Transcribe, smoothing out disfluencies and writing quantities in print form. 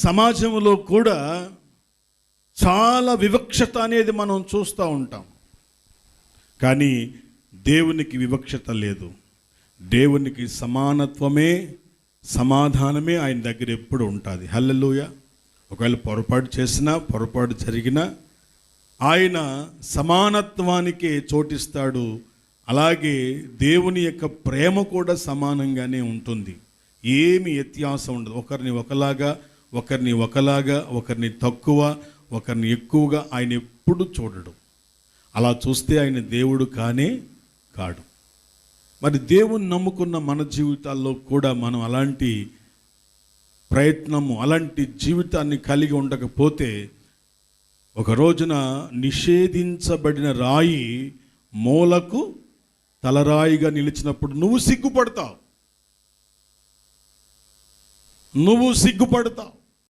సమాజంలో కూడా చాలా వివక్షత అనేది మనం చూస్తూ ఉంటాం. కానీ దేవునికి వివక్షత లేదు. దేవునికి సమానత్వమే, సమాధానమే ఆయన దగ్గర ఎప్పుడు ఉంటుంది. హల్లెలూయా. ఒకవేళ పొరపాటు చేసినా, పొరపాటు జరిగినా ఆయన సమానత్వానికే చోటిస్తాడు. అలాగే దేవుని యొక్క ప్రేమ కూడా సమానంగానే ఉంటుంది. ఏమి వ్యత్యాసం ఉండదు. ఒకరిని ఒకలాగా, ఒకరిని తక్కువ, ఒకరిని ఎక్కువగా ఆయన ఎప్పుడు చూడడు. అలా చూస్తే ఆయన దేవుడు కానే కాడు. మరి దేవుని నమ్ముకున్న మన జీవితాల్లో కూడా మనం అలాంటి ప్రయత్నము, అలాంటి జీవితాన్ని కలిగి ఉండకపోతే ఒక రోజున నిషేధించబడిన రాయి మూలకు తలరాయిగా నిలిచినప్పుడు నువ్వు సిగ్గుపడతావు.